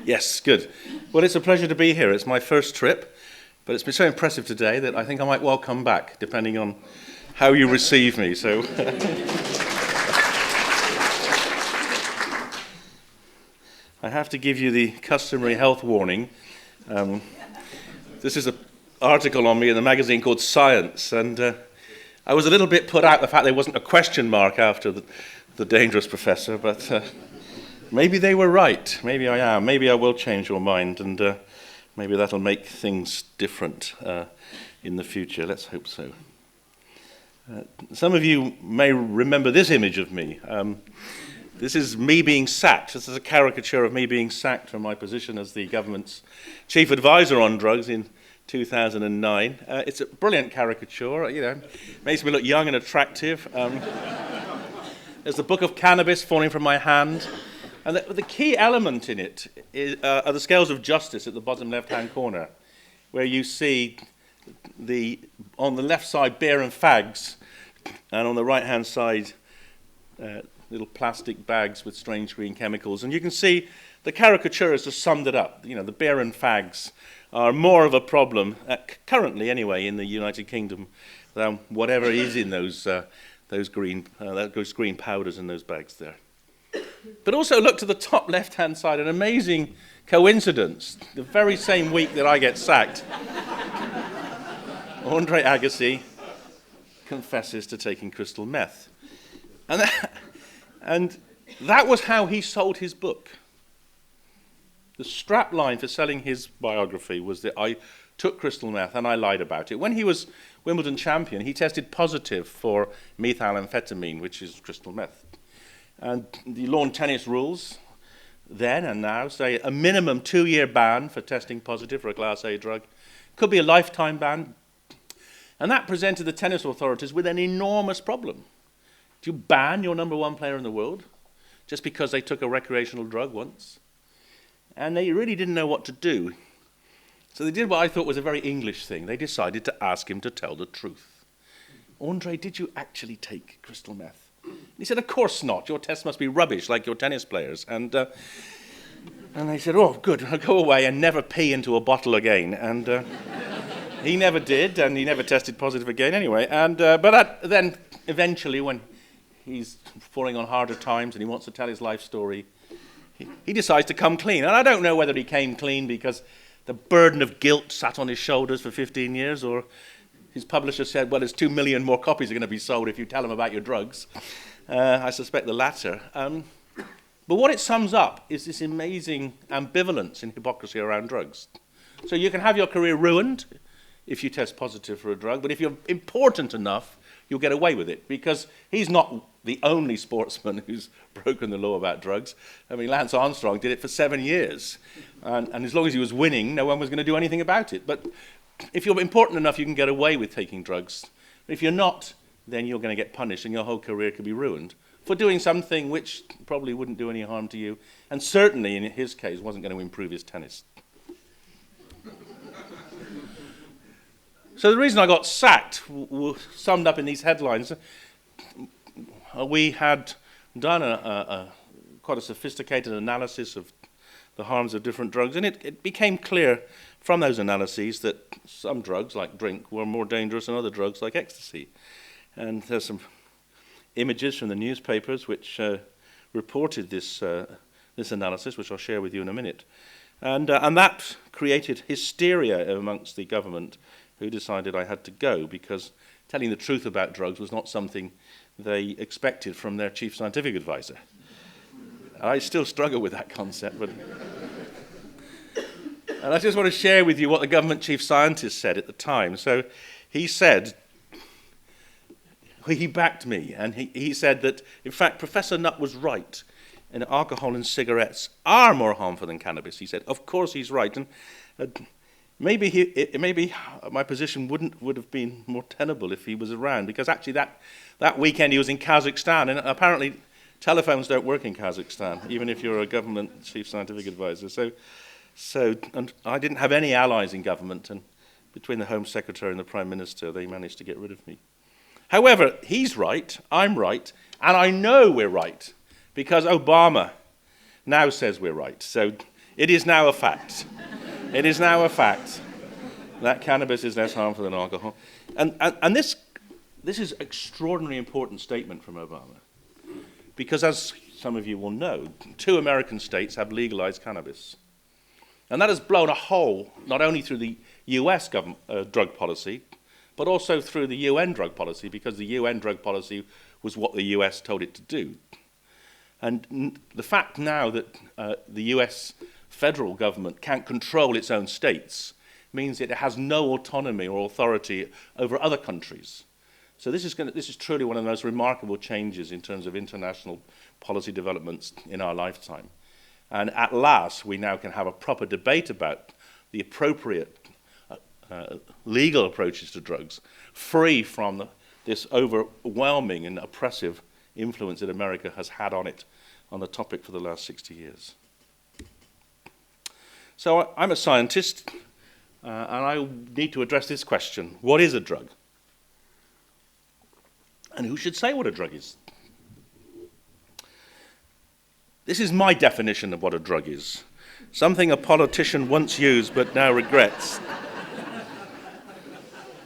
Yes, good. Well, it's a pleasure to be here. It's my first trip, but it's been so impressive today that I think I might well come back, depending on how you receive me. So, I have to give you the customary health warning. This is an article on me in a magazine called Science, and I was a little bit put out the fact there wasn't a question mark after the dangerous professor, but maybe they were right. Maybe I am. Maybe I will change your mind, and maybe that'll make things different in the future. Let's hope so. Some of you may remember this image of me. This is me being sacked. This is a caricature of me being sacked from my position as the government's chief advisor on drugs in 2009. It's a brilliant caricature. Makes me look young and attractive. There's the book of cannabis falling from my hand. And the key element in it are the scales of justice at the bottom left-hand corner, where you see on the left side beer and fags, and on the right-hand side little plastic bags with strange green chemicals. And you can see the caricaturist has summed it up. The beer and fags are more of a problem, currently anyway, in the United Kingdom than whatever is in those green powders in those bags there. But also look to the top left-hand side, an amazing coincidence. The very same week that I get sacked, Andre Agassi confesses to taking crystal meth. And that was how he sold his book. The strap line for selling his biography was that I took crystal meth and I lied about it. When he was Wimbledon champion, he tested positive for methamphetamine, which is crystal meth. And the lawn tennis rules then and now say a minimum 2-year ban for testing positive for a Class A drug. Could be a lifetime ban. And that presented the tennis authorities with an enormous problem. Do you ban your number one player in the world just because they took a recreational drug once? And they really didn't know what to do. So they did what I thought was a very English thing. They decided to ask him to tell the truth. Andre, did you actually take crystal meth? He said, of course not. Your test must be rubbish, like your tennis players. And they said, oh, good, I'll go away and never pee into a bottle again. And he never did, and he never tested positive again anyway. Then eventually, when he's falling on harder times and he wants to tell his life story, he decides to come clean. And I don't know whether he came clean because the burden of guilt sat on his shoulders for 15 years, or his publisher said, well, there's 2 million more copies are going to be sold if you tell them about your drugs. I suspect the latter. But what it sums up is this amazing ambivalence in hypocrisy around drugs. So you can have your career ruined if you test positive for a drug, but if you're important enough, you'll get away with it, because he's not the only sportsman who's broken the law about drugs. I mean, Lance Armstrong did it for 7 years, and as long as he was winning, no one was going to do anything about it. But if you're important enough, you can get away with taking drugs. But if you're not, then you're going to get punished, and your whole career could be ruined for doing something which probably wouldn't do any harm to you, and certainly, in his case, wasn't going to improve his tennis. So the reason I got sacked summed up in these headlines. We had done quite a sophisticated analysis of the harms of different drugs, and it became clear from those analyses that some drugs, like drink, were more dangerous than other drugs, like ecstasy. And there's some images from the newspapers which reported this analysis, which I'll share with you in a minute. And that created hysteria amongst the government, who decided I had to go because telling the truth about drugs was not something they expected from their chief scientific advisor. I still struggle with that concept, but and I just want to share with you what the government chief scientist said at the time. So he said, he backed me, and he said that, in fact, Professor Nutt was right, and alcohol and cigarettes are more harmful than cannabis. He said, of course he's right, and maybe my position would have been more tenable if he was around, because actually that weekend he was in Kazakhstan, and apparently telephones don't work in Kazakhstan, even if you're a government chief scientific advisor. So and I didn't have any allies in government, and between the Home Secretary and the Prime Minister, they managed to get rid of me. However, he's right, I'm right, and I know we're right, because Obama now says we're right. So It is now a fact. It is now a fact that cannabis is less harmful than alcohol. And this is an extraordinarily important statement from Obama. Because as some of you will know, 2 American states have legalized cannabis. And that has blown a hole, not only through the US drug policy, but also through the UN drug policy, because the UN drug policy was what the US told it to do. And the fact now that the US federal government can't control its own states means that it has no autonomy or authority over other countries. So this is truly one of the most remarkable changes in terms of international policy developments in our lifetime. And at last, we now can have a proper debate about the appropriate legal approaches to drugs, free from this overwhelming and oppressive influence that America has had on it, on the topic for the last 60 years. So I'm a scientist, and I need to address this question. What is a drug? And who should say what a drug is? This is my definition of what a drug is. Something a politician once used but now regrets.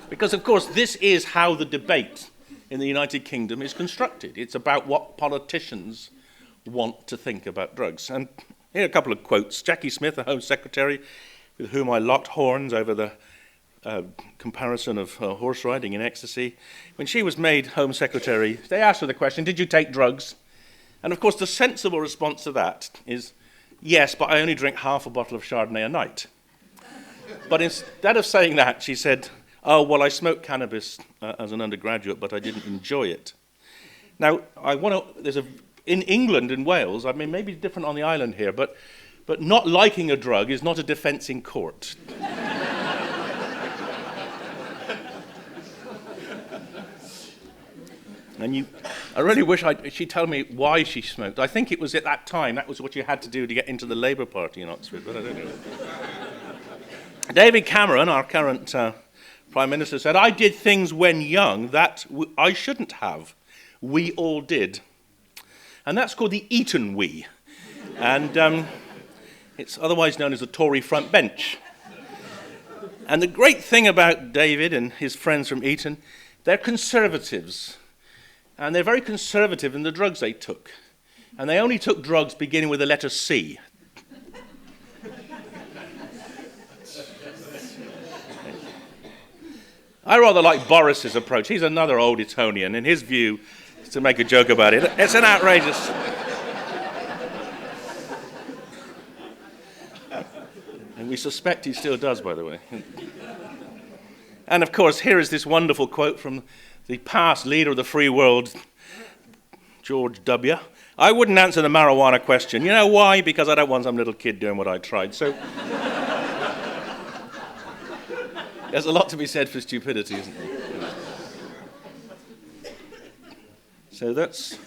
Because, of course, this is how the debate in the United Kingdom is constructed. It's about what politicians want to think about drugs. And here are a couple of quotes. Jackie Smith, the Home Secretary, with whom I locked horns over the comparison of horse riding and ecstasy. When she was made Home Secretary, they asked her the question, did you take drugs? And of course the sensible response to that is, yes, but I only drink half a bottle of Chardonnay a night. But instead of saying that, she said, oh, well, I smoked cannabis as an undergraduate, but I didn't enjoy it. Now, in England and Wales, I mean, maybe different on the island here, but not liking a drug is not a defence in court. And I really wish she'd tell me why she smoked. I think it was at that time, that was what you had to do to get into the Labour Party in Oxford, but I don't know. David Cameron, our current Prime Minister, said, I did things when young that I shouldn't have. We all did. And that's called the Eton we. And it's otherwise known as the Tory front bench. And the great thing about David and his friends from Eton, they're conservatives. And they're very conservative in the drugs they took. And they only took drugs beginning with the letter C. I rather like Boris's approach. He's another old Etonian. In his view, to make a joke about it, it's an outrageous... And we suspect he still does, by the way. And of course, here is this wonderful quote from the past leader of the free world, George W. I wouldn't answer the marijuana question. You know why? Because I don't want some little kid doing what I tried. So there's a lot to be said for stupidity, isn't there? So that's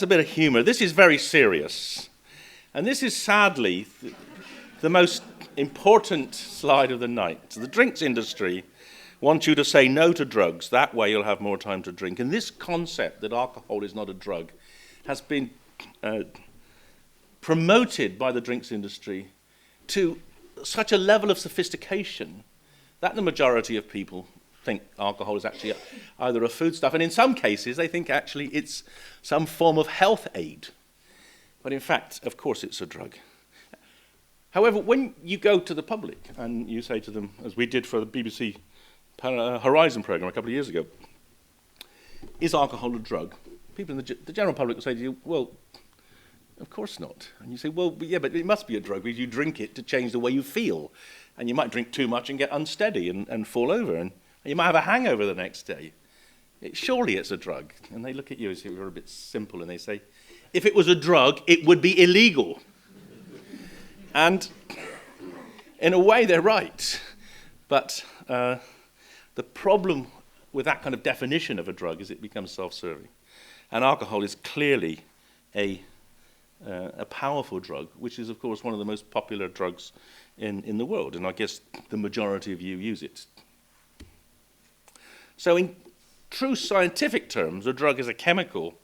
a bit of humour. This is very serious. And this is sadly the most important slide of the night. The drinks industry wants you to say no to drugs. That way you'll have more time to drink. And this concept that alcohol is not a drug has been promoted by the drinks industry to such a level of sophistication that the majority of people think alcohol is actually either a foodstuff, and in some cases they think actually it's some form of health aid. But in fact, of course, it's a drug. However, when you go to the public and you say to them, as we did for the BBC Horizon programme a couple of years ago, is alcohol a drug? People in the general public will say to you, well, of course not. And you say, well, yeah, but it must be a drug because you drink it to change the way you feel. And you might drink too much and get unsteady and fall over. And you might have a hangover the next day. Surely it's a drug. And they look at you as if you're a bit simple and they say, if it was a drug, it would be illegal. And in a way, they're right. But the problem with that kind of definition of a drug is it becomes self-serving. And alcohol is clearly a powerful drug, which is, of course, one of the most popular drugs in the world. And I guess the majority of you use it. So in true scientific terms, a drug is a chemical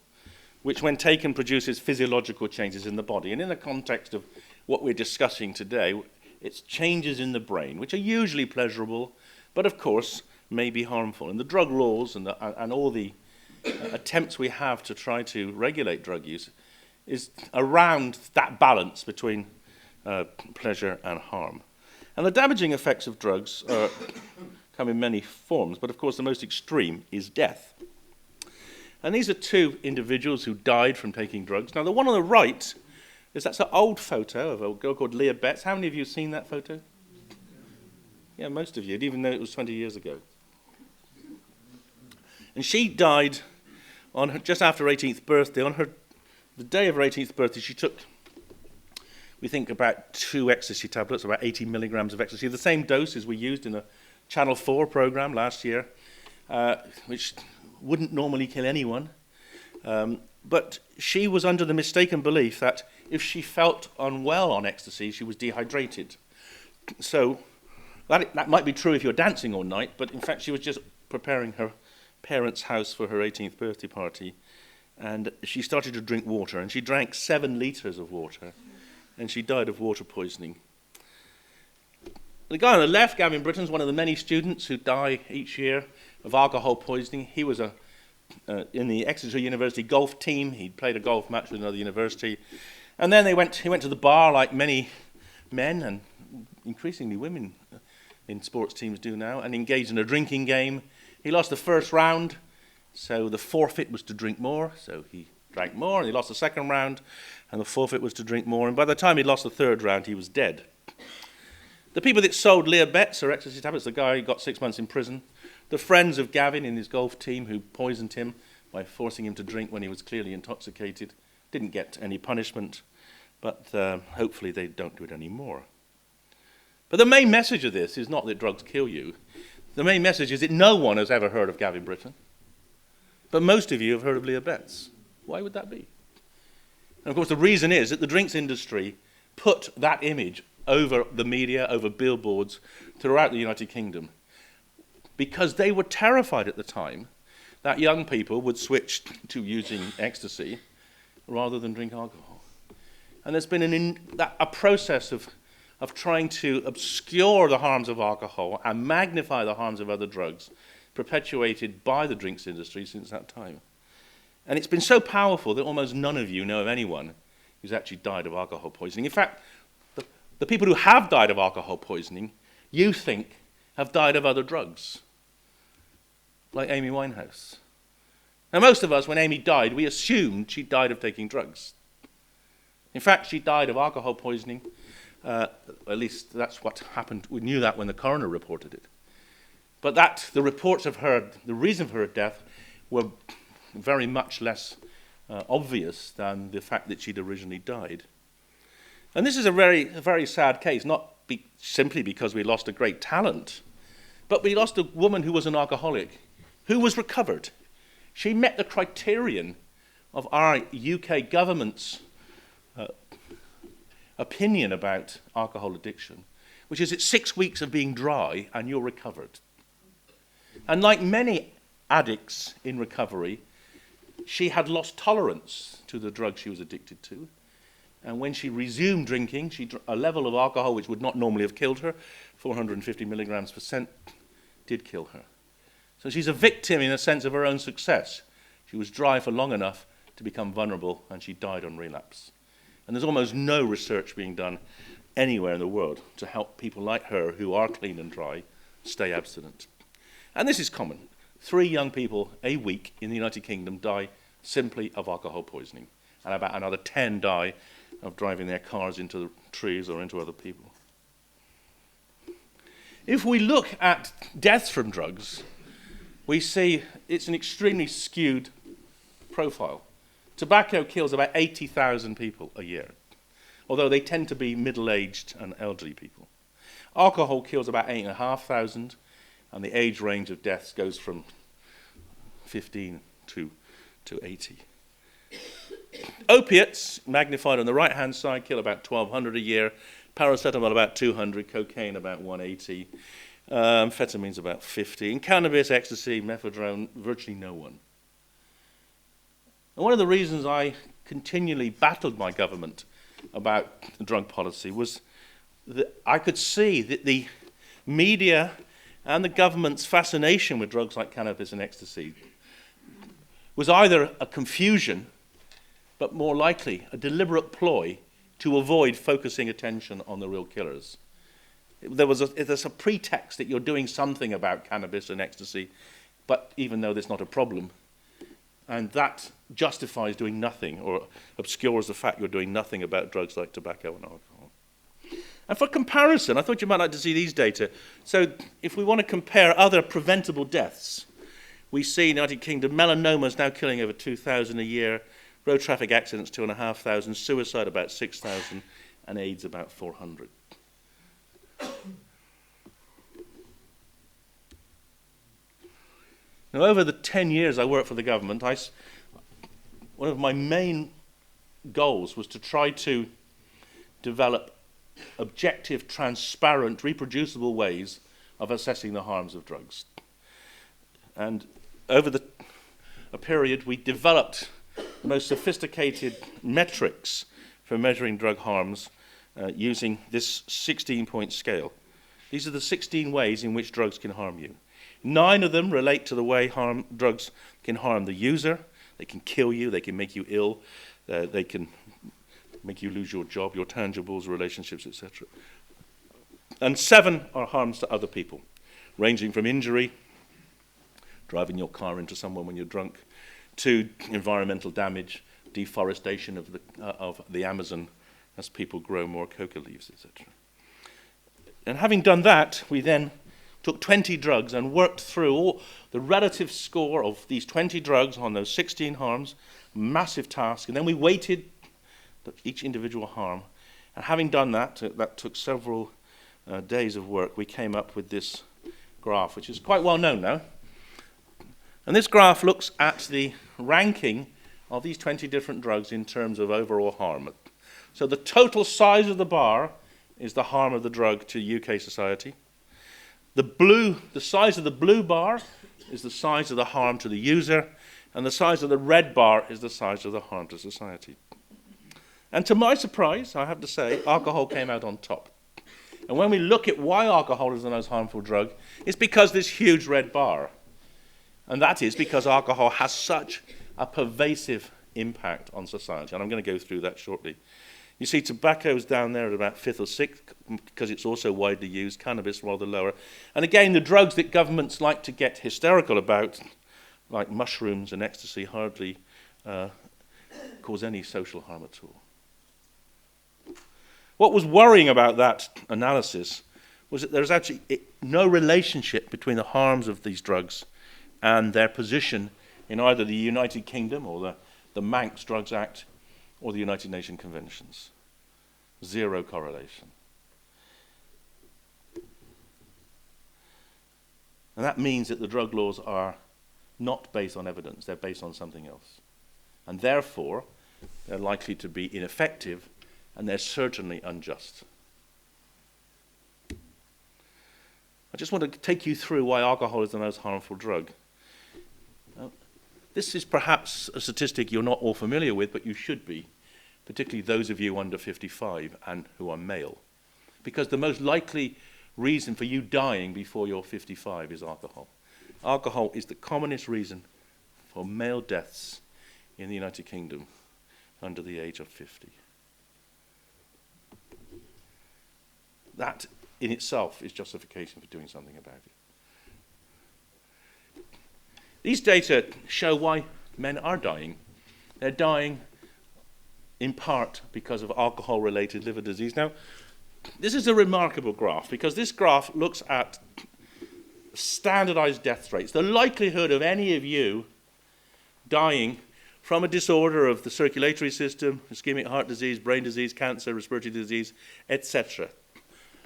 which, when taken, produces physiological changes in the body. And in the context of what we're discussing today. It's changes in the brain, which are usually pleasurable, but of course may be harmful. And the drug laws and all the attempts we have to try to regulate drug use is around that balance between pleasure and harm. And the damaging effects of drugs come in many forms, but of course the most extreme is death. And these are two individuals who died from taking drugs. Now the one on the right, that's an old photo of a girl called Leah Betts. How many of you have seen that photo? Yeah, most of you, even though it was 20 years ago. And she died on her, just after her 18th birthday. On the day of her 18th birthday, she took, we think, about 2 ecstasy tablets, about 80 milligrams of ecstasy, the same dose as we used in the Channel 4 program last year, which wouldn't normally kill anyone. But she was under the mistaken belief that if she felt unwell on ecstasy, she was dehydrated. So that might be true if you're dancing all night, but in fact she was just preparing her parents' house for her 18th birthday party, and she started to drink water, and she drank 7 litres of water, and she died of water poisoning. The guy on the left, Gavin Britton, is one of the many students who die each year of alcohol poisoning. He was in the Exeter University golf team. He'd played a golf match with another university. And then he went to the bar like many men and increasingly women in sports teams do now, and engaged in a drinking game. He lost the first round, so the forfeit was to drink more. So he drank more, and he lost the second round, and the forfeit was to drink more. And by the time he lost the third round, he was dead. The people that sold Leah Betts her ecstasy tablets, the guy who got 6 months in prison, the friends of Gavin in his golf team who poisoned him by forcing him to drink when he was clearly intoxicated, didn't get any punishment, but hopefully they don't do it anymore. But the main message of this is not that drugs kill you. The main message is that no one has ever heard of Gavin Britton, but most of you have heard of Leah Betts. Why would that be? And of course the reason is that the drinks industry put that image over the media, over billboards throughout the United Kingdom, because they were terrified at the time that young people would switch to using ecstasy rather than drink alcohol. And there's been a process of trying to obscure the harms of alcohol and magnify the harms of other drugs, perpetuated by the drinks industry since that time. And it's been so powerful that almost none of you know of anyone who's actually died of alcohol poisoning. In fact, the people who have died of alcohol poisoning, you think, have died of other drugs, like Amy Winehouse. Now, most of us, when Amy died, we assumed she died of taking drugs. In fact, she died of alcohol poisoning. At least that's what happened. We knew that when the coroner reported it. But the reports of her, the reason for her death, were very much less obvious than the fact that she'd originally died. And this is a very sad case, not simply because we lost a great talent, but we lost a woman who was an alcoholic, who was recovered. She met the criterion of our UK government's opinion about alcohol addiction, which is it's 6 weeks of being dry and you're recovered. And like many addicts in recovery, she had lost tolerance to the drug she was addicted to. And when she resumed drinking, a level of alcohol which would not normally have killed her, 450 milligrams %, did kill her. So she's a victim in a sense of her own success. She was dry for long enough to become vulnerable, and she died on relapse. And there's almost no research being done anywhere in the world to help people like her who are clean and dry stay abstinent. And this is common. 3 young people a week in the United Kingdom die simply of alcohol poisoning, and about another 10 die of driving their cars into the trees or into other people. If we look at deaths from drugs, we see it's an extremely skewed profile. Tobacco kills about 80,000 people a year, although they tend to be middle-aged and elderly people. Alcohol kills about 8,500, and the age range of deaths goes from 15 to 80. Opiates, magnified on the right-hand side, kill about 1,200 a year. Paracetamol about 200, cocaine about 180, amphetamines about 50, and cannabis, ecstasy, methadone, virtually no one. And one of the reasons I continually battled my government about drug policy was that I could see that the media and the government's fascination with drugs like cannabis and ecstasy was either a confusion, but more likely a deliberate ploy to avoid focusing attention on the real killers. There's a pretext that you're doing something about cannabis and ecstasy, but even though there's not a problem, and that justifies doing nothing or obscures the fact you're doing nothing about drugs like tobacco and alcohol. And for comparison, I thought you might like to see these data. So if we want to compare other preventable deaths, we see in the United Kingdom melanoma is now killing over 2,000 a year, road traffic accidents 2,500, suicide about 6,000, and AIDS about 400. Now, over the 10 years I worked for the government, one of my main goals was to try to develop objective, transparent, reproducible ways of assessing the harms of drugs. And over a period, we developed the most sophisticated metrics for measuring drug harms using this 16-point scale. These are the 16 ways in which drugs can harm you. 9 of them relate to the way drugs can harm the user. They can kill you, they can make you ill, they can make you lose your job, your tangibles, relationships, etc. And 7 are harms to other people, ranging from injury, driving your car into someone when you're drunk, to environmental damage, deforestation of the Amazon as people grow more coca leaves, etc. And having done that, we then took 20 drugs and worked through all the relative score of these 20 drugs on those 16 harms, massive task, and then we weighted each individual harm. And having done that, that took several days of work, we came up with this graph, which is quite well known now. And this graph looks at the ranking of these 20 different drugs in terms of overall harm. So the total size of the bar is the harm of the drug to UK society. The size of the blue bar is the size of the harm to the user, and the size of the red bar is the size of the harm to society. And to my surprise, I have to say, alcohol came out on top. And when we look at why alcohol is the most harmful drug, it's because this huge red bar. And that is because alcohol has such a pervasive impact on society. And I'm going to go through that shortly. You see, tobacco is down there at about 5th or 6th because it's also widely used, cannabis rather lower. And again, the drugs that governments like to get hysterical about, like mushrooms and ecstasy, hardly cause any social harm at all. What was worrying about that analysis was that there's actually no relationship between the harms of these drugs and their position in either the United Kingdom or the Manx Drugs Act or the United Nations Conventions. Zero correlation. And that means that the drug laws are not based on evidence, they're based on something else. And therefore, they're likely to be ineffective, and they're certainly unjust. I just want to take you through why alcohol is the most harmful drug. This is perhaps a statistic you're not all familiar with, but you should be, particularly those of you under 55 and who are male. Because the most likely reason for you dying before you're 55 is alcohol. Alcohol is the commonest reason for male deaths in the United Kingdom under the age of 50. That in itself is justification for doing something about it. These data show why men are dying. They're dying in part because of alcohol-related liver disease. Now, this is a remarkable graph because this graph looks at standardized death rates, the likelihood of any of you dying from a disorder of the circulatory system, ischemic heart disease, brain disease, cancer, respiratory disease, etc.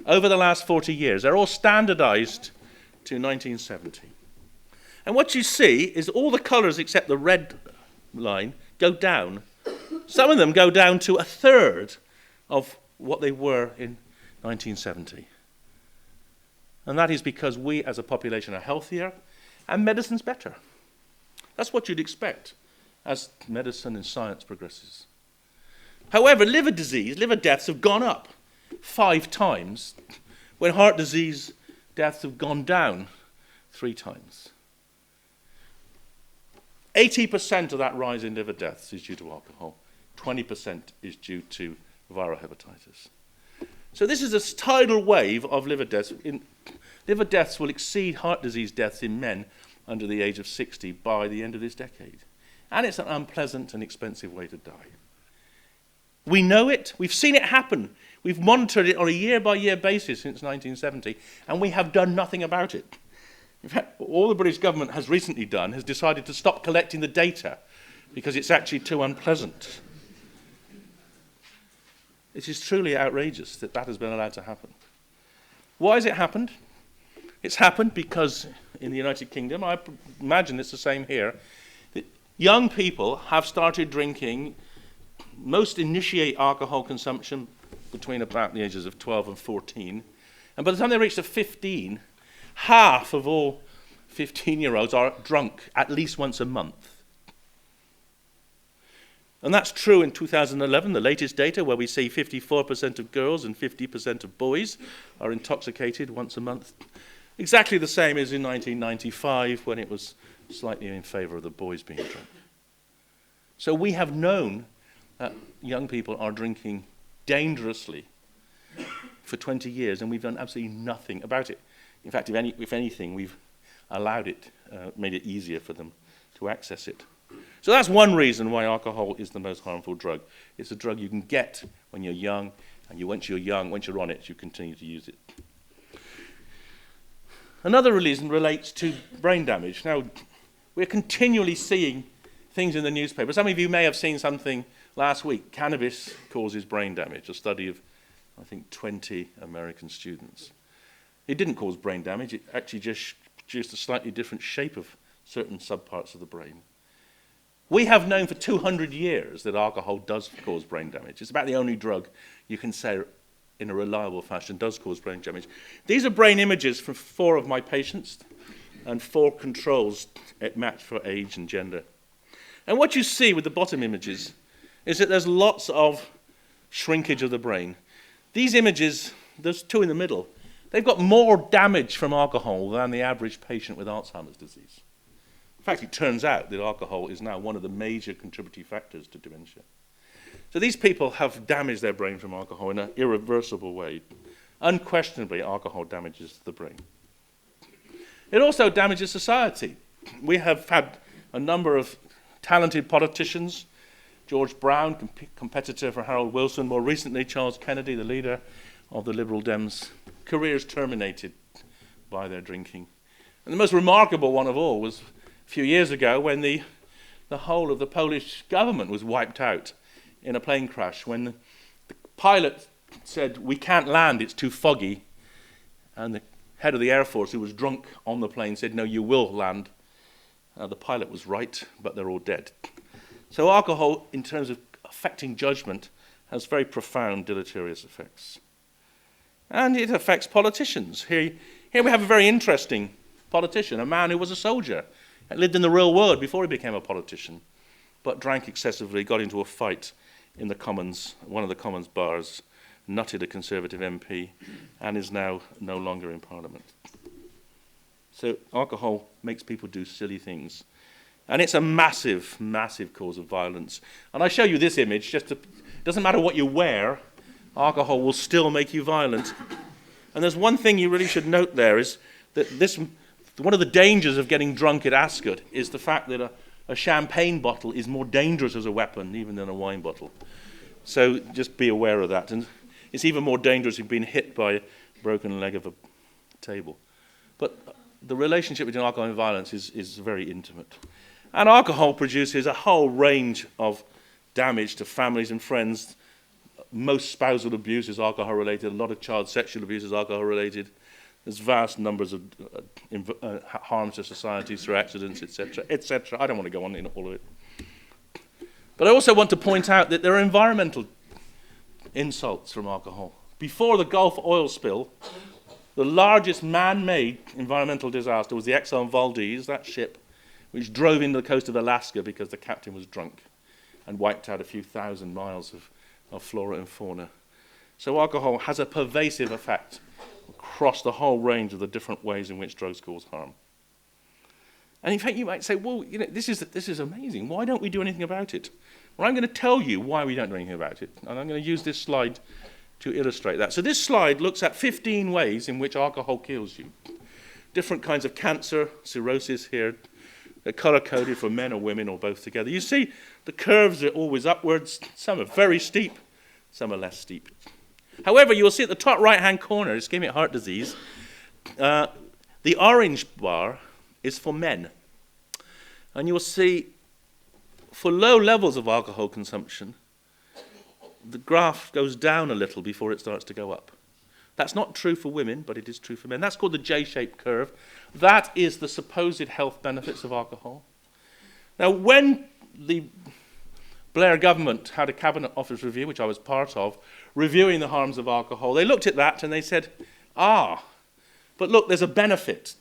Over the last 40 years. They're all standardized to 1970. And what you see is all the colours except the red line go down. Some of them go down to a third of what they were in 1970. And that is because we as a population are healthier and medicine's better. That's what you'd expect as medicine and science progresses. However, liver deaths have gone up 5 times, when heart disease deaths have gone down 3 times. 80% of that rise in liver deaths is due to alcohol. 20% is due to viral hepatitis. So this is a tidal wave of liver deaths. Liver deaths will exceed heart disease deaths in men under the age of 60 by the end of this decade. And it's an unpleasant and expensive way to die. We know it. We've seen it happen. We've monitored it on a year-by-year basis since 1970, and we have done nothing about it. In fact, all the British government has recently done has decided to stop collecting the data because it's actually too unpleasant. It is truly outrageous that that has been allowed to happen. Why has it happened? It's happened because in the United Kingdom, I imagine it's the same here, that young people have started drinking. Most initiate alcohol consumption between about the ages of 12 and 14. And by the time they reach 15, half of all 15-year-olds are drunk at least once a month. And that's true in 2011, the latest data, where we see 54% of girls and 50% of boys are intoxicated once a month. Exactly the same as in 1995, when it was slightly in favour of the boys being drunk. So we have known that young people are drinking dangerously for 20 years, and we've done absolutely nothing about it. In fact, if anything, we've allowed it, made it easier for them to access it. So that's one reason why alcohol is the most harmful drug. It's a drug you can get when you're young, and once you're on it, you continue to use it. Another reason relates to brain damage. Now, we're continually seeing things in the newspaper. Some of you may have seen something last week. Cannabis causes brain damage, a study of, I think, 20 American students. It didn't cause brain damage. It actually just produced a slightly different shape of certain subparts of the brain. We have known for 200 years that alcohol does cause brain damage. It's about the only drug you can say in a reliable fashion does cause brain damage. These are brain images from 4 of my patients and 4 controls matched for age and gender. And what you see with the bottom images is that there's lots of shrinkage of the brain. These images, there's 2 in the middle, they've got more damage from alcohol than the average patient with Alzheimer's disease. In fact, it turns out that alcohol is now one of the major contributory factors to dementia. So these people have damaged their brain from alcohol in an irreversible way. Unquestionably, alcohol damages the brain. It also damages society. We have had a number of talented politicians, George Brown, competitor for Harold Wilson, more recently Charles Kennedy, the leader of the Liberal Dems, careers terminated by their drinking. And the most remarkable one of all was a few years ago when the whole of the Polish government was wiped out in a plane crash, when the pilot said, "We can't land, it's too foggy." And the head of the Air Force, who was drunk on the plane, said, "No, you will land." The pilot was right, but they're all dead. So alcohol, in terms of affecting judgment, has very profound deleterious effects. And it affects politicians. Here we have a very interesting politician, a man who was a soldier, and lived in the real world before he became a politician, but drank excessively, got into a fight in the Commons, one of the Commons bars, nutted a Conservative MP, and is now no longer in Parliament. So alcohol makes people do silly things. And it's a massive, massive cause of violence. And I show you this image, it doesn't matter what you wear, alcohol will still make you violent. And there's one thing you really should note there, is that one of the dangers of getting drunk at Ascot is the fact that a champagne bottle is more dangerous as a weapon even than a wine bottle. So just be aware of that. And it's even more dangerous if you've been hit by a broken leg of a table. But the relationship between alcohol and violence is very intimate. And alcohol produces a whole range of damage to families and friends. Most spousal abuse is alcohol-related. A lot of child sexual abuse is alcohol-related. There's vast numbers of harms to society through accidents, etc., etc. I don't want to go on in all of it. But I also want to point out that there are environmental insults from alcohol. Before the Gulf oil spill, the largest man-made environmental disaster was the Exxon Valdez, that ship, which drove into the coast of Alaska because the captain was drunk and wiped out a few thousand miles of of flora and fauna. So alcohol has a pervasive effect across the whole range of the different ways in which drugs cause harm. And in fact, you might say, well, this is amazing. Why don't we do anything about it? Well, I'm going to tell you why we don't do anything about it. And I'm going to use this slide to illustrate that. So this slide looks at 15 ways in which alcohol kills you. Different kinds of cancer, cirrhosis here. They're color-coded for men or women or both together. You see the curves are always upwards. Some are very steep, some are less steep. However, you'll see at the top right-hand corner, ischemic heart disease, the orange bar is for men. And you'll see for low levels of alcohol consumption, the graph goes down a little before it starts to go up. That's not true for women, but it is true for men. That's called the J-shaped curve. That is the supposed health benefits of alcohol. Now, when the Blair government had a Cabinet Office review, which I was part of, reviewing the harms of alcohol, they looked at that and they said, but look, there's a benefit.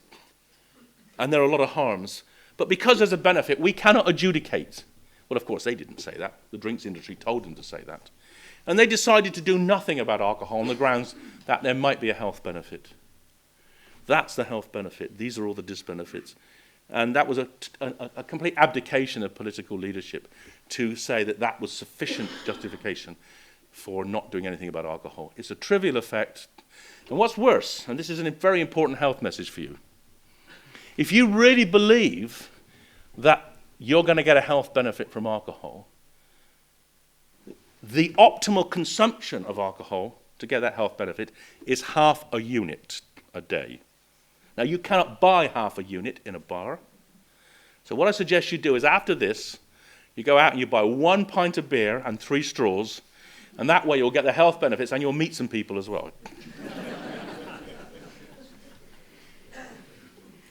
And there are a lot of harms. But because there's a benefit, we cannot adjudicate. Well, of course, they didn't say that. The drinks industry told them to say that. And they decided to do nothing about alcohol on the grounds that there might be a health benefit. That's the health benefit. These are all the disbenefits. And that was a complete abdication of political leadership to say that that was sufficient justification for not doing anything about alcohol. It's a trivial effect. And what's worse, and this is a very important health message for you, if you really believe that you're going to get a health benefit from alcohol, the optimal consumption of alcohol to get that health benefit is half a unit a day. Now, you cannot buy half a unit in a bar. So what I suggest you do is after this, you go out and you buy 1 pint of beer and 3 straws, and that way you'll get the health benefits and you'll meet some people as well.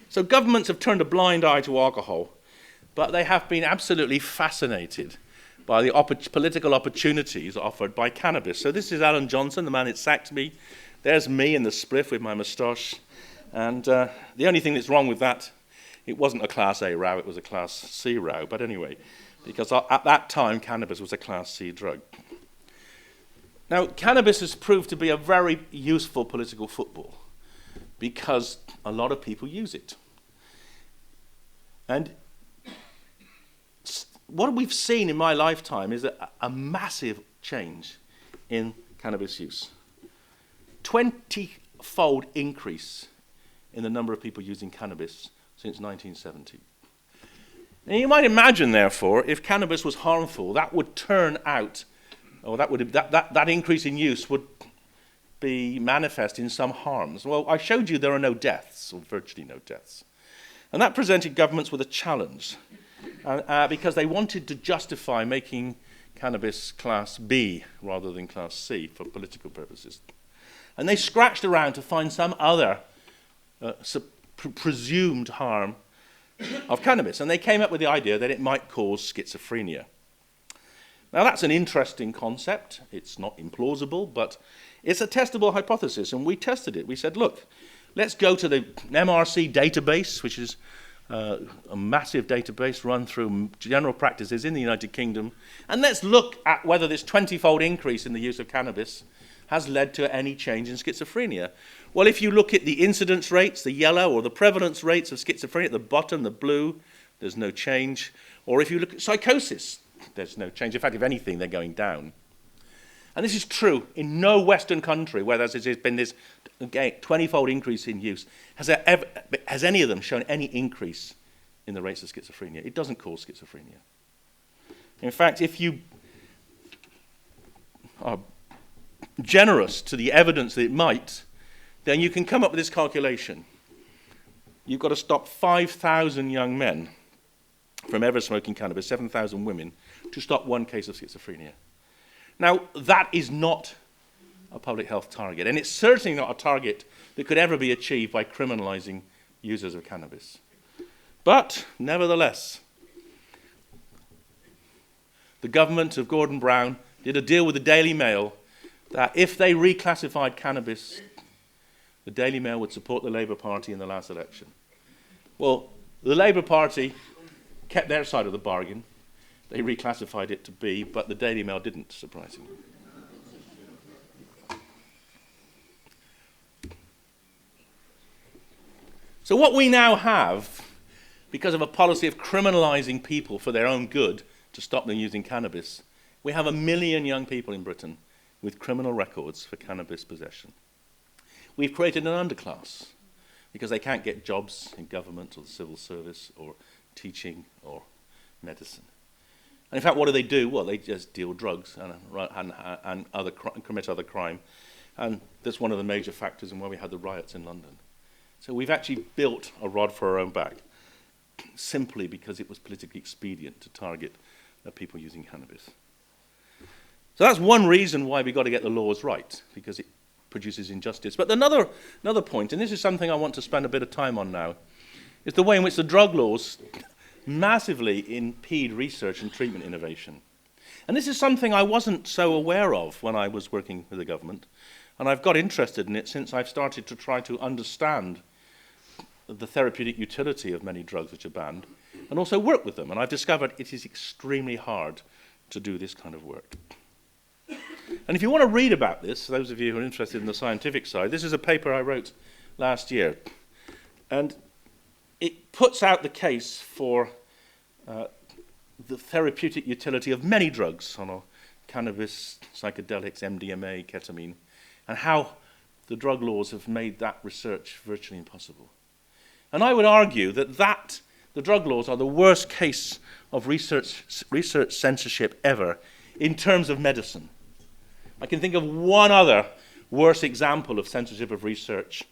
So governments have turned a blind eye to alcohol, but they have been absolutely fascinated by the political opportunities offered by cannabis. So this is Alan Johnson, the man that sacked me. There's me in the spliff with my moustache. And the only thing that's wrong with that, it wasn't a Class A row, it was a Class C row. But anyway, because at that time, cannabis was a Class C drug. Now, cannabis has proved to be a very useful political football because a lot of people use it. And what we've seen in my lifetime is a massive change in cannabis use. 20-fold increase in the number of people using cannabis since 1970. And you might imagine, therefore, if cannabis was harmful, that would turn out, or that increase in use would be manifest in some harms. Well, I showed you there are no deaths, or virtually no deaths. And that presented governments with a challenge, because they wanted to justify making cannabis Class B rather than Class C for political purposes. And they scratched around to find some other presumed harm of cannabis. And they came up with the idea that it might cause schizophrenia. Now, that's an interesting concept. It's not implausible, but it's a testable hypothesis. And we tested it. We said, look, let's go to the MRC database, which is a massive database run through general practices in the United Kingdom, and let's look at whether this 20-fold increase in the use of cannabis has led to any change in schizophrenia. Well, if you look at the incidence rates, the yellow, or the prevalence rates of schizophrenia at the bottom, the blue, there's no change. Or if you look at psychosis, there's no change. In fact, if anything, they're going down. And this is true in no Western country where there's been this 20-fold increase in use. Has any of them shown any increase in the rates of schizophrenia? It doesn't cause schizophrenia. In fact, if you are generous to the evidence that it might, then you can come up with this calculation. You've got to stop 5,000 young men from ever smoking cannabis, 7,000 women, to stop 1 case of schizophrenia. Now, that is not a public health target, and it's certainly not a target that could ever be achieved by criminalizing users of cannabis. But, nevertheless, the government of Gordon Brown did a deal with the Daily Mail that if they reclassified cannabis, the Daily Mail would support the Labour Party in the last election. Well, the Labour Party kept their side of the bargain. They reclassified it to B, but the Daily Mail didn't, surprisingly. So what we now have, because of a policy of criminalising people for their own good to stop them using cannabis, we have 1 million young people in Britain with criminal records for cannabis possession. We've created an underclass because they can't get jobs in government or the civil service or teaching or medicine. And in fact, what do? Well, they just deal drugs and commit other crime. And that's one of the major factors in why we had the riots in London. So we've actually built a rod for our own back simply because it was politically expedient to target people using cannabis. So that's one reason why we've got to get the laws right, because it produces injustice. But another point, and this is something I want to spend a bit of time on now, is the way in which the drug laws massively impede research and treatment innovation. And this is something I wasn't so aware of when I was working with the government, and I've got interested in it since I've started to try to understand the therapeutic utility of many drugs which are banned, and also work with them. And I've discovered it is extremely hard to do this kind of work. And if you want to read about this, those of you who are interested in the scientific side, this is a paper I wrote last year. And it puts out the case for the therapeutic utility of many drugs, cannabis, psychedelics, MDMA, ketamine, and how the drug laws have made that research virtually impossible. And I would argue that the drug laws are the worst case of research censorship ever in terms of medicine. I can think of one other worse example of censorship of research,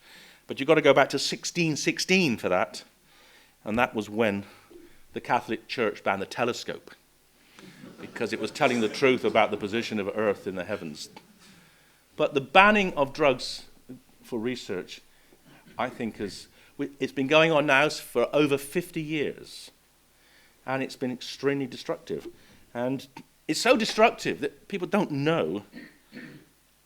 but you've got to go back to 1616 for that, and that was when the Catholic Church banned the telescope, because it was telling the truth about the position of Earth in the heavens. But the banning of drugs for research, I think, it's been going on now for over 50 years, and it's been extremely destructive. And it's so destructive that people don't know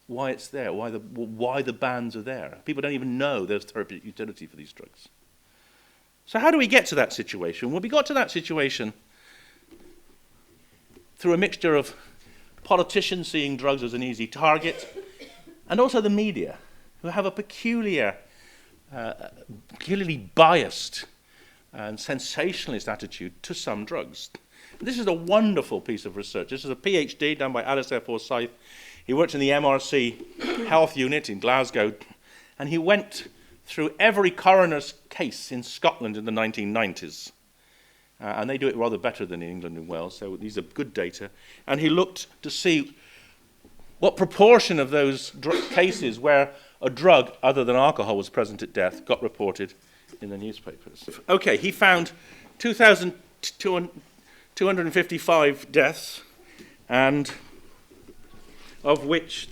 why it's there, why the bans are there. People don't even know there's therapeutic utility for these drugs. So how do we get to that situation? Well, we got to that situation through a mixture of politicians seeing drugs as an easy target, and also the media, who have a peculiarly biased and sensationalist attitude to some drugs. This is a wonderful piece of research. This is a PhD done by Alistair Forsyth. He worked in the MRC health unit in Glasgow, and he went through every coroner's case in Scotland in the 1990s. And they do it rather better than in England and Wales, so these are good data. And he looked to see what proportion of those cases where a drug other than alcohol was present at death got reported in the newspapers. Okay, he found 2,255 deaths, and of which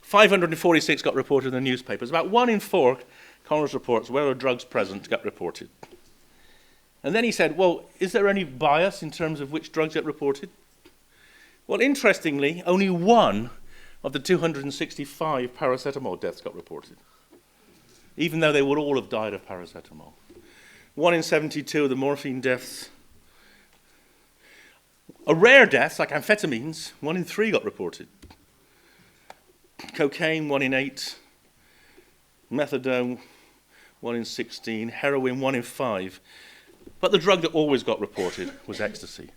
546 got reported in the newspapers. About 1 in 4 coroner's reports where there were drugs present got reported. And then he said, well, is there any bias in terms of which drugs get reported? Well, interestingly, only 1 of the 265 paracetamol deaths got reported, even though they would all have died of paracetamol. 1 in 72 of the morphine deaths. A rare deaths, like amphetamines, 1 in 3 got reported. Cocaine, 1 in 8. Methadone, 1 in 16. Heroin, 1 in 5. But the drug that always got reported was ecstasy.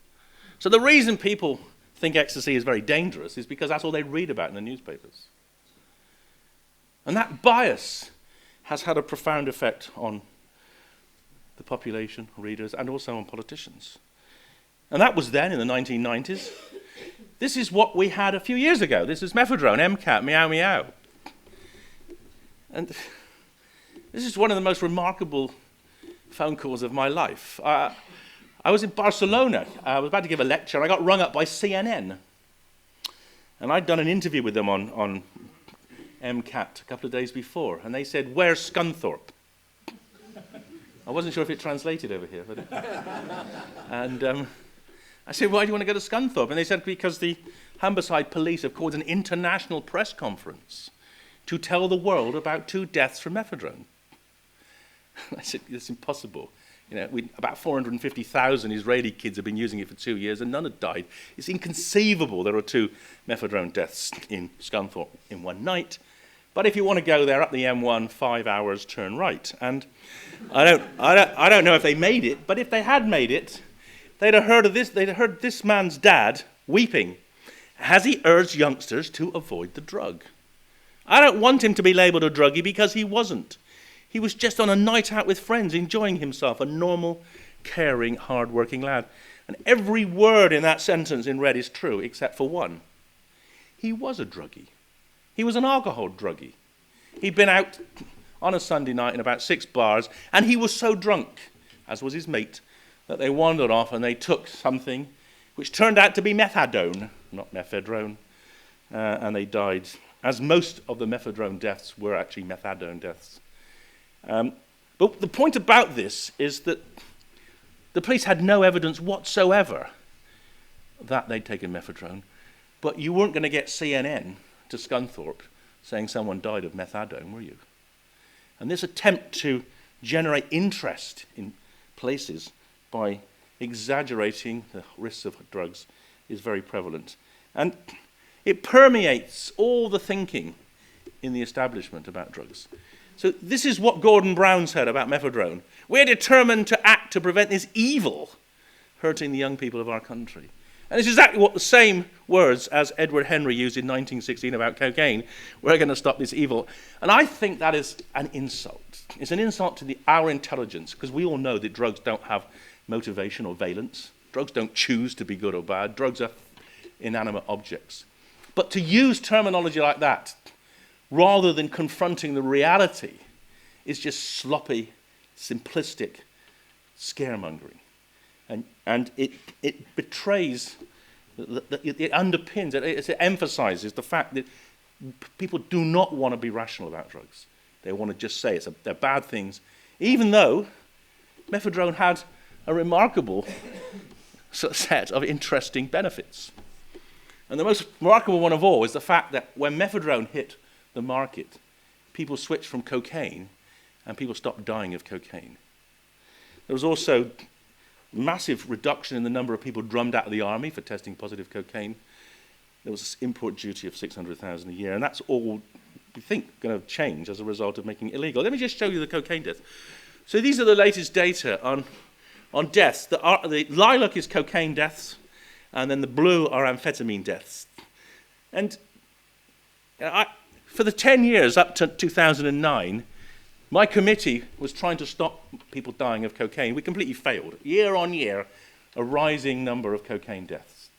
So the reason people think ecstasy is very dangerous is because that's all they read about in the newspapers. And that bias has had a profound effect on the population, readers, and also on politicians. And that was then in the 1990s. This is what we had a few years ago. This is methadone, MCAT, meow meow. And this is one of the most remarkable phone calls of my life. I was in Barcelona. I was about to give a lecture, and I got rung up by CNN. And I'd done an interview with them on MCAT a couple of days before, and they said, "Where's Scunthorpe?" I wasn't sure if it translated over here. And I said, "Why do you want to go to Scunthorpe?" And they said, "Because the Humberside police have called an international press conference to tell the world about 2 deaths from methadone." I said, "It's impossible. You know, about 450,000 Israeli kids have been using it for 2 years and none had died. It's inconceivable there are 2 methadone deaths in Scunthorpe in one night." But if you want to go there, up the M1, 5 hours, turn right. And I don't know if they made it, but if they had made it, they'd have heard of this. They'd have heard this man's dad weeping as he urged youngsters to avoid the drug. I don't want him to be labelled a druggie because he wasn't. He was just on a night out with friends, enjoying himself, a normal, caring, hard-working lad. And every word in that sentence in red is true, except for one. He was a druggie. He was an alcohol druggie. He'd been out on a Sunday night in about 6 bars, and he was so drunk, as was his mate, that they wandered off and they took something which turned out to be methadone, not mephedrone, and they died, as most of the mephedrone deaths were actually methadone deaths. But the point about this is that the police had no evidence whatsoever that they'd taken mephedrone, but you weren't going to get CNN to Scunthorpe saying someone died of methadone, were you? And this attempt to generate interest in places by exaggerating the risks of drugs is very prevalent. And it permeates all the thinking in the establishment about drugs. So this is what Gordon Brown said about mephedrone. We're determined to act to prevent this evil hurting the young people of our country. And it's exactly what the same words as Edward Henry used in 1916 about cocaine. We're going to stop this evil. And I think that is an insult. It's an insult to our intelligence, because we all know that drugs don't have motivation or valence. Drugs don't choose to be good or bad. Drugs are inanimate objects. But to use terminology like that, rather than confronting the reality, is just sloppy, simplistic scaremongering. And it betrays, it underpins, it emphasizes the fact that people do not want to be rational about drugs. They want to just say they're bad things, even though mephedrone had a remarkable set of interesting benefits. And the most remarkable one of all is the fact that when mephedrone hit the market, people switched from cocaine and people stopped dying of cocaine. There was also massive reduction in the number of people drummed out of the army for testing positive cocaine. There was an import duty of 600,000 a year, and that's all we think going to change as a result of making it illegal. Let me just show you the cocaine deaths. So these are the latest data on deaths. The lilac is cocaine deaths, and then the blue are amphetamine deaths. And for the 10 years up to 2009, my committee was trying to stop people dying of cocaine. We completely failed. Year on year, a rising number of cocaine deaths.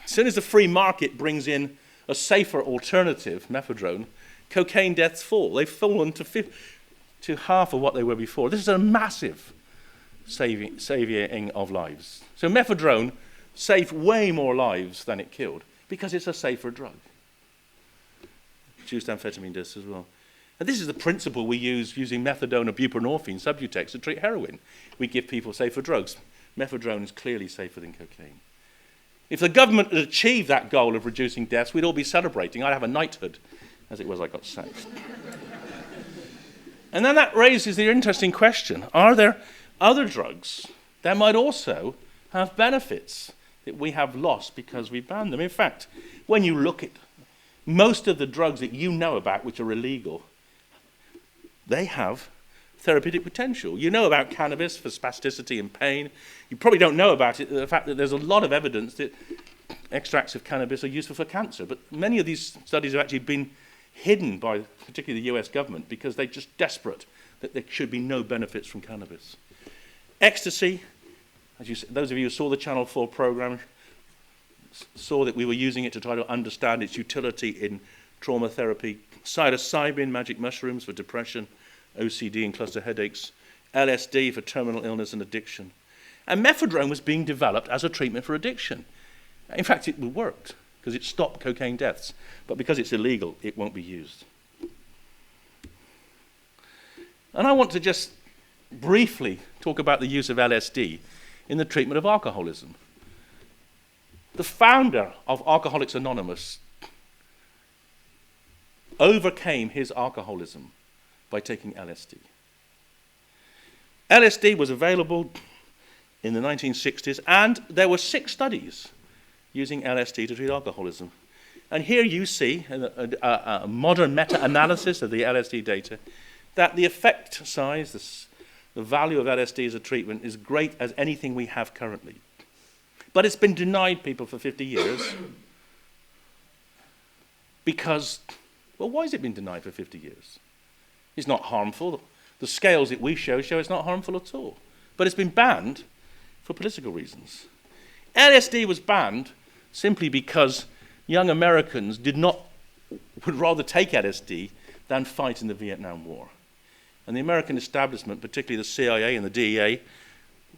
As soon as the free market brings in a safer alternative, mephedrone, cocaine deaths fall. They've fallen to half of what they were before. This is a massive saving of lives. So mephedrone saved way more lives than it killed because it's a safer drug. Reduced amphetamine deaths as well. And this is the principle we use using methadone or buprenorphine Subutex to treat heroin. We give people safer drugs. Mephedrone is clearly safer than cocaine. If the government had achieved that goal of reducing deaths, we'd all be celebrating. I'd have a knighthood. As it was, I got sacked. And then that raises the interesting question, are there other drugs that might also have benefits that we have lost because we banned them? In fact, when you look at most of the drugs that you know about which are illegal, they have therapeutic potential. You know about cannabis for spasticity and pain. You probably don't know about it, the fact that there's a lot of evidence that extracts of cannabis are useful for cancer. But many of these studies have actually been hidden by particularly the US government because they're just desperate that there should be no benefits from cannabis. Ecstasy, those of you who saw the Channel 4 program saw that we were using it to try to understand its utility in trauma therapy. Psilocybin, magic mushrooms for depression, OCD and cluster headaches, LSD for terminal illness and addiction. And mephedrone was being developed as a treatment for addiction. In fact, it worked because it stopped cocaine deaths. But because it's illegal, it won't be used. And I want to just briefly talk about the use of LSD in the treatment of alcoholism. The founder of Alcoholics Anonymous overcame his alcoholism by taking LSD. LSD was available in the 1960s, and there were 6 studies using LSD to treat alcoholism. And here you see a modern meta-analysis of the LSD data, that the effect size, the value of LSD as a treatment is great as anything we have currently. But it's been denied people for 50 years because, well, why has it been denied for 50 years? It's not harmful. The scales that we show it's not harmful at all. But it's been banned for political reasons. LSD was banned simply because young Americans would rather take LSD than fight in the Vietnam War. And the American establishment, particularly the CIA and the DEA,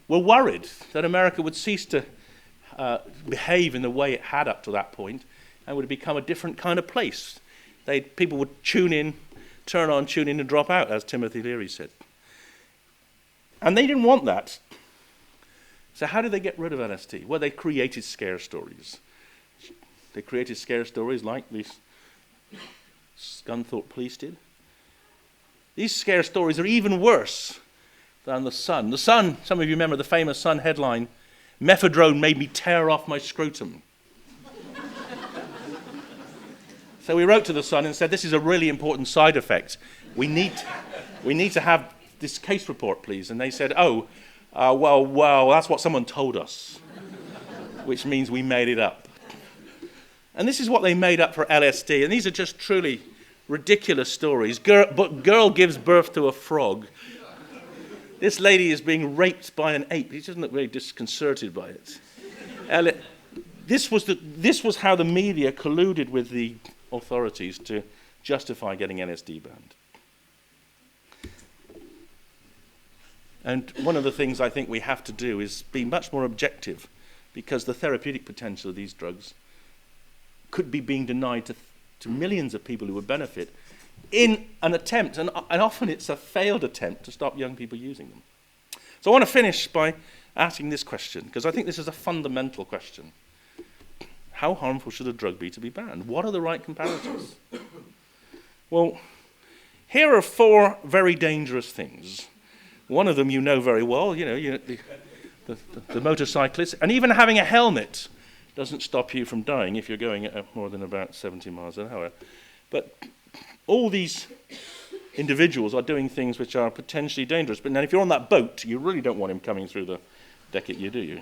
were worried that America would cease to behave in the way it had up to that point and would become a different kind of place. People would tune in, turn on, tune in and drop out, as Timothy Leary said. And they didn't want that. So how did they get rid of LSD? Well, they created scare stories. They created scare stories like the Scunthorpe police did. These scare stories are even worse than the Sun. The Sun, some of you remember the famous Sun headline, "Mephedrone made me tear off my scrotum." So we wrote to the Sun and said, this is a really important side effect. We need to have this case report, please. And they said, well, that's what someone told us, which means we made it up. And this is what they made up for LSD. And these are just truly ridiculous stories. Girl gives birth to a frog. This lady is being raped by an ape. He doesn't look very disconcerted by it. This was how the media colluded with the authorities to justify getting LSD banned. And one of the things I think we have to do is be much more objective, because the therapeutic potential of these drugs could be being denied to millions of people who would benefit in an attempt, and often it's a failed attempt, to stop young people using them. So I want to finish by asking this question, because I think this is a fundamental question. How harmful should a drug be to be banned? What are the right comparators? Well, here are 4 very dangerous things. One of them you know very well, the motorcyclist. And even having a helmet doesn't stop you from dying if you're going at more than about 70 miles an hour. But all these individuals are doing things which are potentially dangerous. But now if you're on that boat, you really don't want him coming through the deck at you, do you?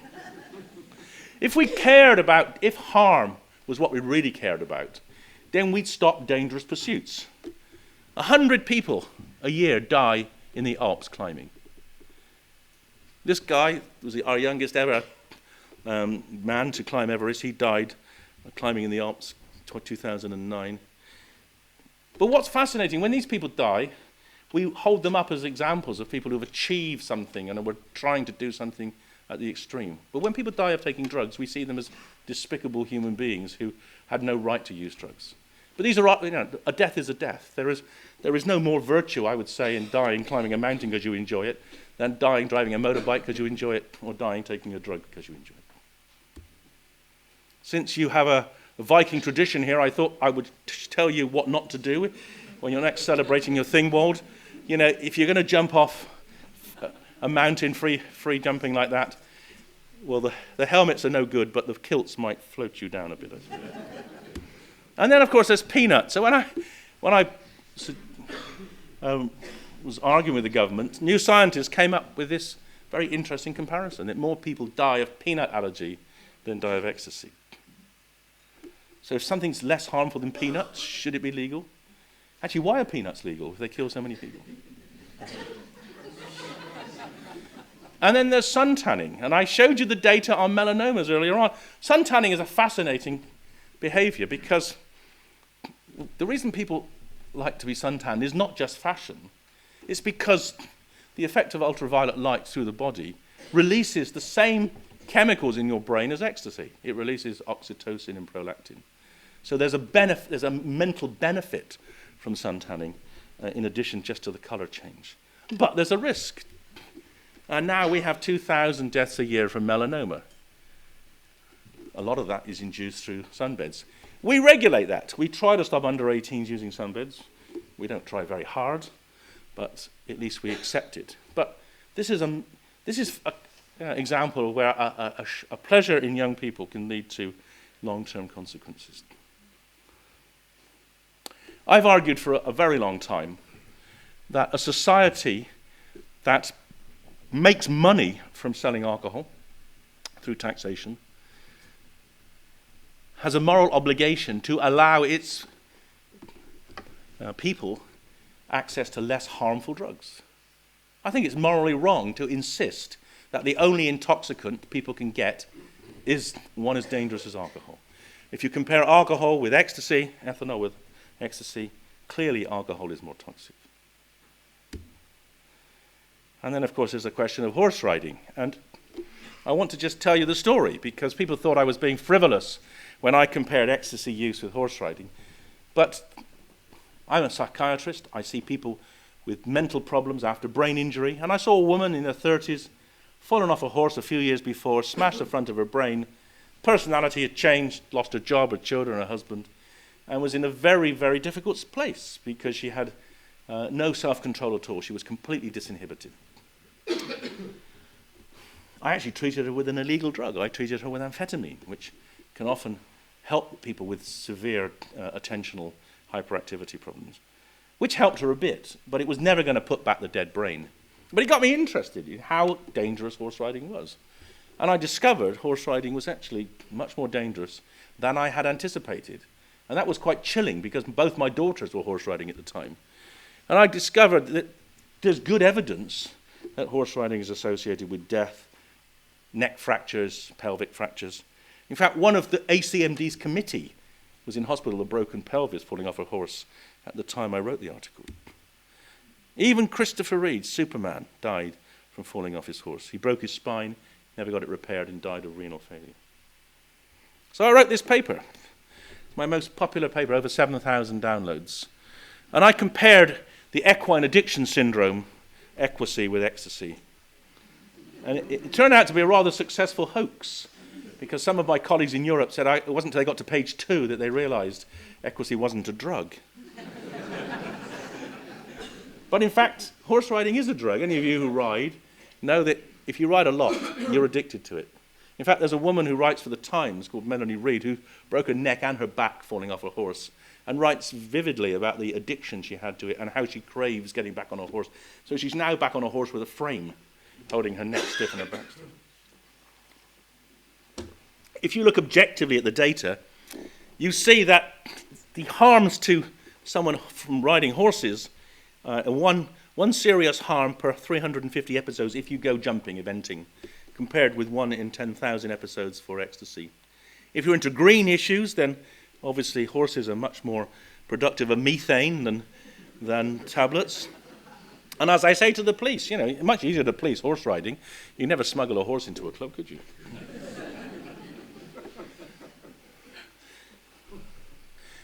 If harm was what we really cared about, then we'd stop dangerous pursuits. 100 people a year die in the Alps climbing. This guy was our youngest ever man to climb Everest. He died climbing in the Alps in 2009. But what's fascinating, when these people die, we hold them up as examples of people who've achieved something and were trying to do something at the extreme. But when people die of taking drugs, we see them as despicable human beings who had no right to use drugs. But these are, a death is a death. There is no more virtue, I would say, in dying climbing a mountain because you enjoy it, than dying driving a motorbike because you enjoy it, or dying taking a drug because you enjoy it. Since you have a Viking tradition here, I thought I would tell you what not to do when you're next celebrating your Thingwald. If you're going to jump off a mountain, free jumping like that, well, the helmets are no good, but the kilts might float you down a bit. And then, of course, there's peanuts. So when I was arguing with the government, New Scientist came up with this very interesting comparison, that more people die of peanut allergy than die of ecstasy. So if something's less harmful than peanuts, should it be legal? Actually, why are peanuts legal if they kill so many people? And then there's suntanning. And I showed you the data on melanomas earlier on. Suntanning is a fascinating behavior, because the reason people like to be suntanned is not just fashion. It's because the effect of ultraviolet light through the body releases the same chemicals in your brain as ecstasy. It releases oxytocin and prolactin. So there's a mental benefit from suntanning, in addition just to the color change. But there's a risk. And now we have 2,000 deaths a year from melanoma. A lot of that is induced through sunbeds. We regulate that. We try to stop under 18s using sunbeds. We don't try very hard, but at least we accept it. But this is an example where a pleasure in young people can lead to long-term consequences. I've argued for a very long time that a society that makes money from selling alcohol through taxation has a moral obligation to allow its people access to less harmful drugs. I think it's morally wrong to insist that the only intoxicant people can get is one as dangerous as alcohol. If you compare alcohol with ecstasy, ethanol with ecstasy, clearly alcohol is more toxic. And then, of course, there's the question of horse riding. And I want to just tell you the story, because people thought I was being frivolous when I compared ecstasy use with horse riding. But I'm a psychiatrist. I see people with mental problems after brain injury. And I saw a woman in her 30s fallen off a horse a few years before, smashed the front of her brain. Personality had changed, lost her job, her children, her husband, and was in a very, very difficult place because she had no self-control at all. She was completely disinhibited. I actually treated her with an illegal drug. I treated her with amphetamine, which can often help people with severe attentional hyperactivity problems, which helped her a bit, but it was never going to put back the dead brain. But it got me interested in how dangerous horse riding was. And I discovered horse riding was actually much more dangerous than I had anticipated. And that was quite chilling, because both my daughters were horse riding at the time. And I discovered that there's good evidence that horse riding is associated with death, neck fractures, pelvic fractures. In fact, one of the ACMD's committee was in hospital with a broken pelvis falling off a horse at the time I wrote the article. Even Christopher Reeve, Superman, died from falling off his horse. He broke his spine, never got it repaired, and died of renal failure. So I wrote this paper. It's my most popular paper, over 7,000 downloads. And I compared the equine addiction syndrome, equivacy, with ecstasy. And it turned out to be a rather successful hoax, because some of my colleagues in Europe said it wasn't until they got to page 2 that they realized equivacy wasn't a drug. But in fact, horse riding is a drug. Any of you who ride know that if you ride a lot, you're addicted to it. In fact, there's a woman who writes for the Times called Melanie Reid, who broke her neck and her back falling off a horse, and writes vividly about the addiction she had to it and how she craves getting back on a horse. So she's now back on a horse with a frame, holding her neck stiff and her back stiff. If you look objectively at the data, you see that the harms to someone from riding horses, one serious harm per 350 episodes if you go jumping, eventing, compared with 1 in 10,000 episodes for ecstasy. If you're into green issues, then obviously horses are much more productive of methane than tablets. And as I say to the police, it's much easier to police horse riding. You never smuggle a horse into a club, could you?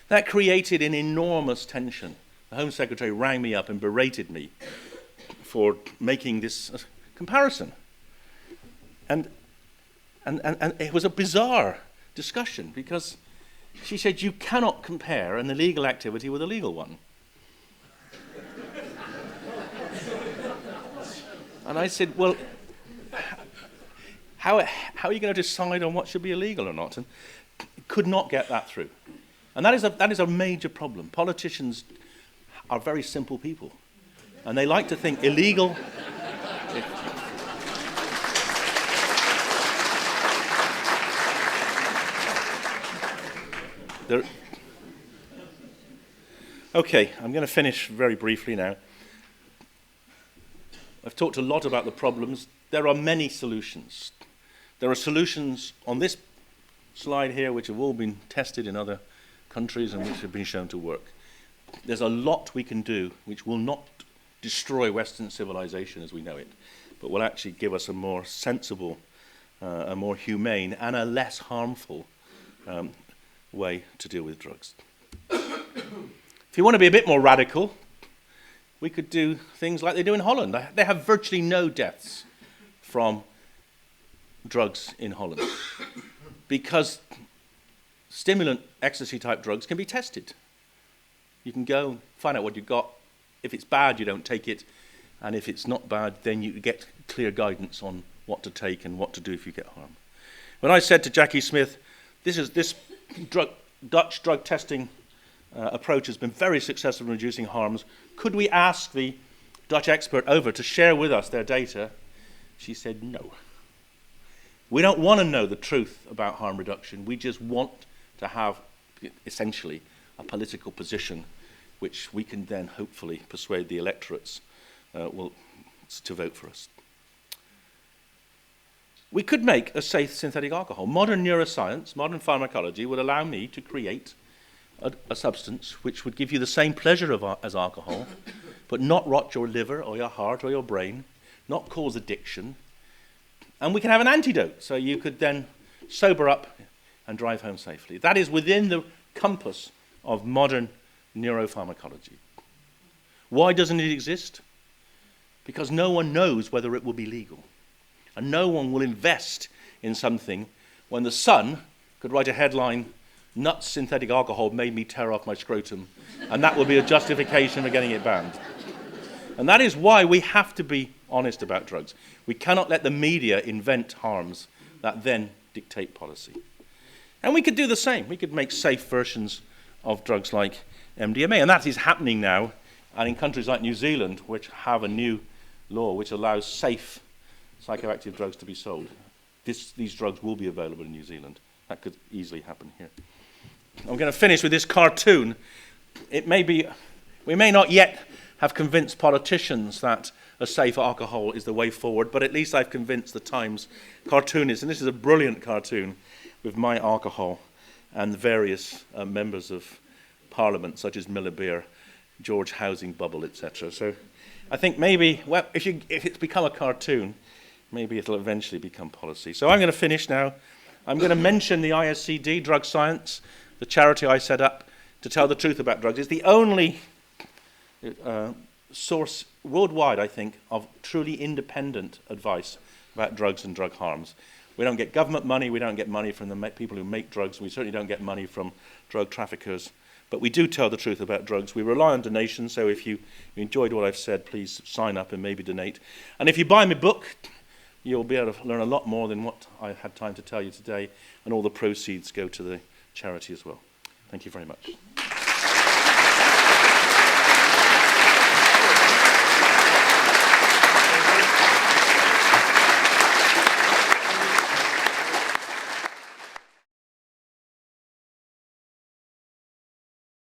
That created an enormous tension. The Home Secretary rang me up and berated me for making this comparison. And it was a bizarre discussion, because she said, you cannot compare an illegal activity with a legal one. And I said, well, how are you going to decide on what should be illegal or not? And could not get that through. And that is a major problem. Politicians are very simple people, and they like to think illegal. Okay, I'm going to finish very briefly now. I've talked a lot about the problems. There are many solutions. There are solutions on this slide here which have all been tested in other countries and which have been shown to work. There's a lot we can do which will not destroy Western civilization as we know it, but will actually give us a more sensible, a more humane, and a less harmful way to deal with drugs. If you want to be a bit more radical, we could do things like they do in Holland. They have virtually no deaths from drugs in Holland because stimulant ecstasy-type drugs can be tested. You can go find out what you've got. If it's bad, you don't take it. And if it's not bad, then you get clear guidance on what to take and what to do if you get harm. When I said to Jackie Smith, this Dutch drug testing approach has been very successful in reducing harms. Could we ask the Dutch expert over to share with us their data? She said no. We don't want to know the truth about harm reduction. We just want to have, essentially, a political position which we can then hopefully persuade the electorates to vote for us. We could make a safe synthetic alcohol. Modern neuroscience, modern pharmacology would allow me to create a substance which would give you the same pleasure as alcohol, but not rot your liver or your heart or your brain, not cause addiction. And we can have an antidote, so you could then sober up and drive home safely. That is within the compass of modern neuropharmacology. Why doesn't it exist? Because no one knows whether it will be legal. And no one will invest in something when the Sun could write a headline, "Nutt's synthetic alcohol made me tear off my scrotum," and that will be a justification for getting it banned. And that is why we have to be honest about drugs. We cannot let the media invent harms that then dictate policy. And we could do the same. We could make safe versions of drugs like MDMA, and that is happening now, and in countries like New Zealand, which have a new law which allows safe psychoactive drugs to be sold. These drugs will be available in New Zealand. That could easily happen here. I'm going to finish with this cartoon. We may not yet have convinced politicians that a safe alcohol is the way forward, but at least I've convinced the Times cartoonists, and this is a brilliant cartoon with my alcohol and various members of Parliament, such as Miller Beer, George Housing Bubble, etc. So I think maybe, well, if it's become a cartoon, maybe it'll eventually become policy. So I'm going to finish now. I'm going to mention the ISCD, Drug Science, the charity I set up to tell the truth about drugs. It's the only source worldwide, I think, of truly independent advice about drugs and drug harms. We don't get government money, we don't get money from the people who make drugs, we certainly don't get money from drug traffickers, but we do tell the truth about drugs. We rely on donations, so if you enjoyed what I've said, please sign up and maybe donate. And if you buy my book, you'll be able to learn a lot more than what I had time to tell you today, and all the proceeds go to the charity as well. Thank you very much.